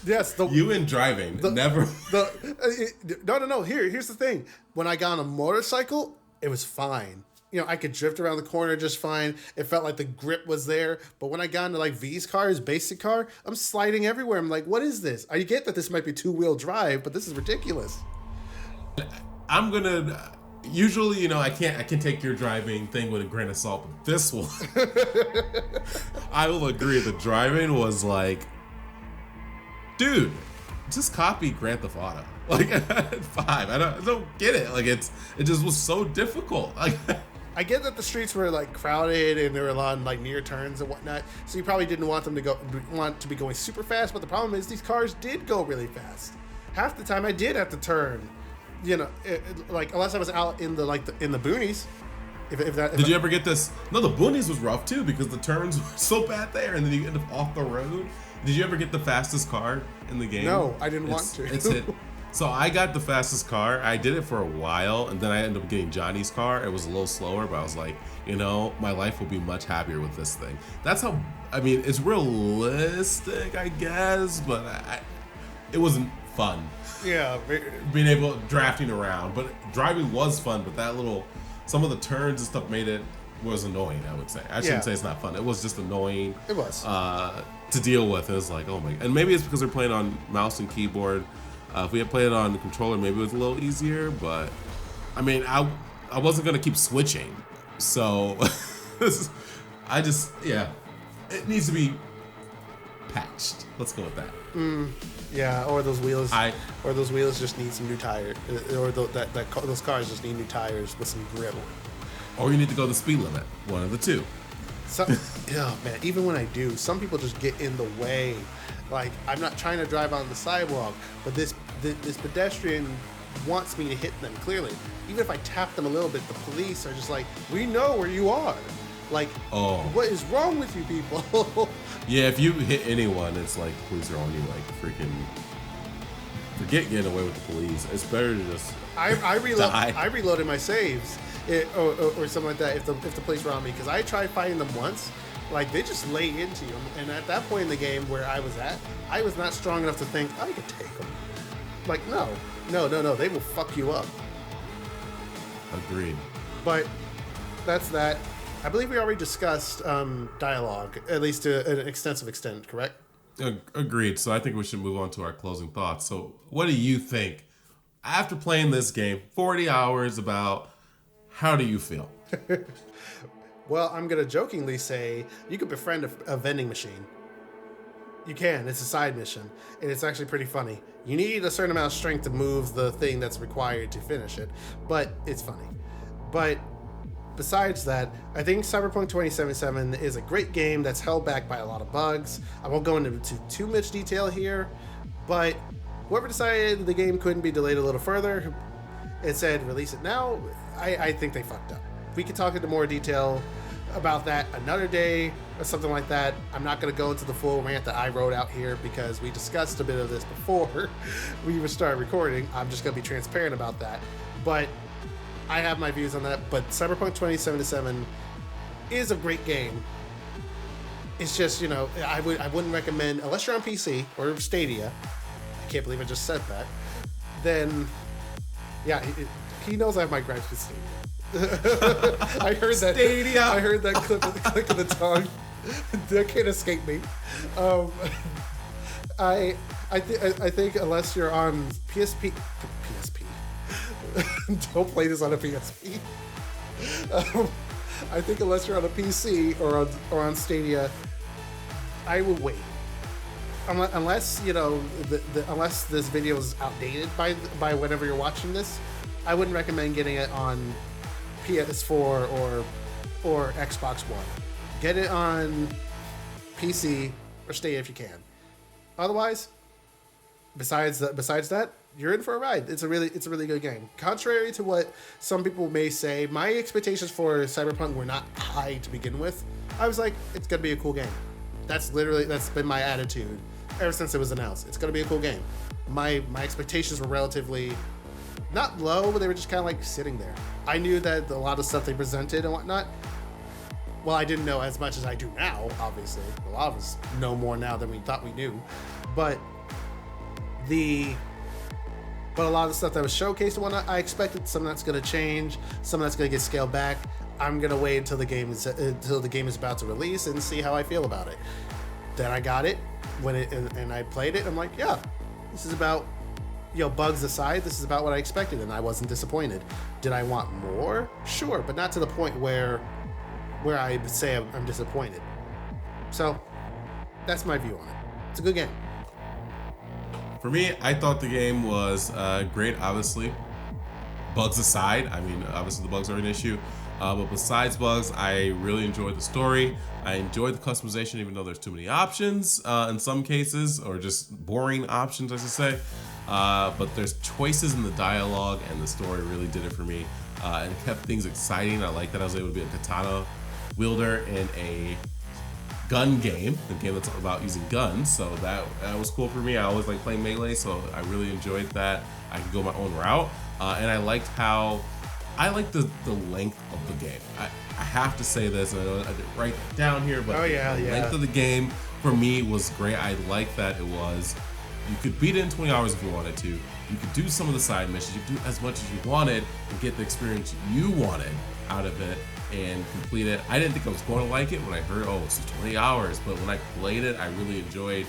Yes, you and driving never. No. Here's the thing. When I got on a motorcycle, it was fine. I could drift around the corner just fine. It felt like the grip was there. But when I got into like V's car, his basic car, I'm sliding everywhere. I'm like, what is this? I get that this might be 2-wheel drive, but this is ridiculous. I'm gonna. Usually, I can take your driving thing with a grain of salt, but this one, I will agree. The driving was like, dude, just copy Grand Theft Auto. Like at 5, I don't get it. Like it just was so difficult. Like I get that the streets were like crowded and there were a lot of like near turns and whatnot, so you probably didn't want to be going super fast. But the problem is these cars did go really fast. Half the time I did have to turn. Like unless I was out in the boonies. Did you ever get this? No, the boonies was rough too because the turns were so bad there, and then you end up off the road. Did you ever get the fastest car in the game? No, I didn't want to. So I got the fastest car. I did it for a while, and then I ended up getting Johnny's car. It was a little slower, but I was like, my life will be much happier with this thing. That's how. I mean, it's realistic, I guess, but it wasn't fun. Yeah, being drafting around, but driving was fun. But some of the turns and stuff was annoying. I would say I shouldn't say it's not fun. It was just annoying. It was to deal with. It was like, oh my, and maybe it's because they're playing on mouse and keyboard. If we had played it on the controller, maybe it was a little easier. But I mean, I wasn't gonna keep switching, so it needs to be patched. Let's go with that. Yeah, or those wheels just need some new tires, or those cars just need new tires with some grip. Or you need to go the speed limit. One of the two. So, oh man, even when I do, some people just get in the way. Like, I'm not trying to drive on the sidewalk, but this pedestrian wants me to hit them clearly. Even if I tap them a little bit, the police are just like, we know where you are. Like, what is wrong with you people? Yeah, if you hit anyone, it's like the police are on you, like freaking. Forget getting away with the police. It's better to just. I reloaded my saves, or something like that. If the police were on me, because I tried fighting them once, like they just lay into you. And at that point in the game where I was at, I was not strong enough to think I could take them. Like no, they will fuck you up. Agreed. But that's that. I believe we already discussed dialogue, at least to an extensive extent, correct? Agreed. So I think we should move on to our closing thoughts. So what do you think, after playing this game, 40 hours, about how do you feel? Well, I'm going to jokingly say you could befriend a vending machine. You can. It's a side mission, and it's actually pretty funny. You need a certain amount of strength to move the thing that's required to finish it, but it's funny. But besides that, I think Cyberpunk 2077 is a great game that's held back by a lot of bugs. I won't go into too much detail here, but whoever decided the game couldn't be delayed a little further and said release it now, I think they fucked up. We could talk into more detail about that another day or something like that. I'm not going to go into the full rant that I wrote out here because we discussed a bit of this before we even started recording. I'm just going to be transparent about that. But I have my views on that, but Cyberpunk 2077 is a great game. It's just, I wouldn't recommend, unless you're on PC or Stadia. I can't believe I just said that. Then, yeah, he knows I have my gripes with Stadia. I heard that. Stadia. I heard that click of the tongue. That can't escape me. I think unless you're on PSP. Don't play this on a PSP. I think unless you're on a PC or on Stadia, I will wait. Unless unless this video is outdated by whenever you're watching this, I wouldn't recommend getting it on PS4 or Xbox One. Get it on PC or Stadia if you can. Otherwise, besides that, you're in for a ride. It's a really good game. Contrary to what some people may say, my expectations for Cyberpunk were not high to begin with. I was like, it's gonna be a cool game. That's been my attitude ever since it was announced. It's gonna be a cool game. My expectations were relatively not low, but they were just kind of like sitting there. I knew that a lot of stuff they presented and whatnot. Well, I didn't know as much as I do now, obviously. A lot of us know more now than we thought we knew. But a lot of the stuff that was showcased and whatnot, I expected some that's going to change, some that's going to get scaled back. I'm going to wait until the game is about to release and see how I feel about it. Then I got it and I played it. I'm like, yeah, this is about, bugs aside, this is about what I expected, and I wasn't disappointed. Did I want more? Sure, but not to the point where I would say I'm disappointed. So that's my view on it. It's a good game. For me, I thought the game was great, obviously. Bugs aside, I mean, obviously the bugs are an issue. But besides bugs, I really enjoyed the story. I enjoyed the customization, even though there's too many options in some cases, or just boring options, I should say. But there's choices in the dialogue, and the story really did it for me. And kept things exciting. I like that I was able to be a katana wielder in a gun game, the game that's about using guns, so that was cool for me. I always like playing melee, so I really enjoyed that. I could go my own route, and I liked the length of the game. I have to say this, and I didn't write it down here, but the length of the game for me was great. I liked that you could beat it in 20 hours if you wanted to. You could do some of the side missions, you could do as much as you wanted and get the experience you wanted out of it and complete it. I didn't think I was going to like it when I heard, it's 20 hours, but when I played it, I really enjoyed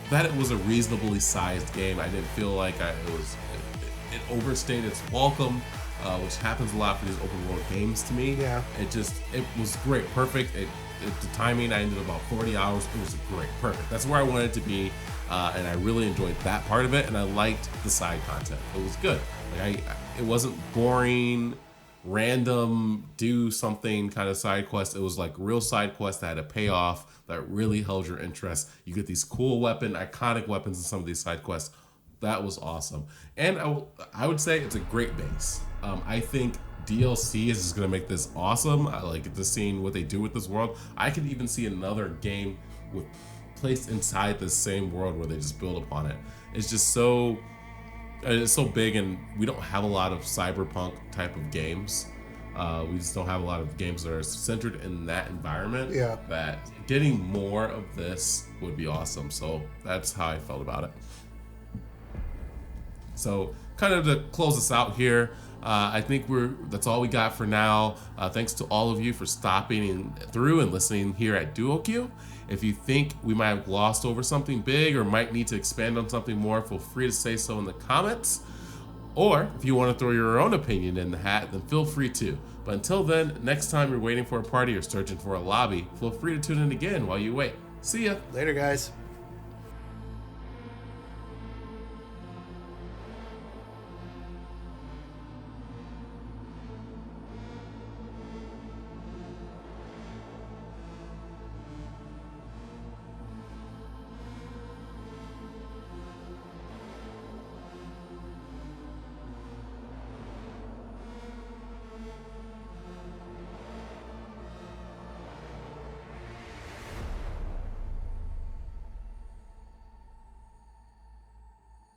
that it was a reasonably sized game. I didn't feel like it overstayed its welcome, which happens a lot for these open world games to me. Yeah. It was great, perfect. The timing, I ended about 40 hours. It was great, perfect. That's where I wanted it to be, and I really enjoyed that part of it, and I liked the side content. It was good. It wasn't boring. random do something kind of side quest. It was like real side quests that had a payoff that really held your interest. You get these cool iconic weapons in some of these side quests. That was awesome. And I would say it's a great base. I think DLC is just going to make this awesome. I like just seeing what they do with this world. I could even see another game placed inside the same world where they just build upon it. It's just so big, and we don't have a lot of cyberpunk type of games. We just don't have a lot of games that are centered in that environment. Yeah. That getting more of this would be awesome. So that's how I felt about it. So kind of to close us out here, I think that's all we got for now. Thanks to all of you for stopping through and listening here at DuoQueue. If you think we might have glossed over something big or might need to expand on something more, feel free to say so in the comments. Or if you want to throw your own opinion in the hat, then feel free to. But until then, next time you're waiting for a party or searching for a lobby, feel free to tune in again while you wait. See ya. Later, guys.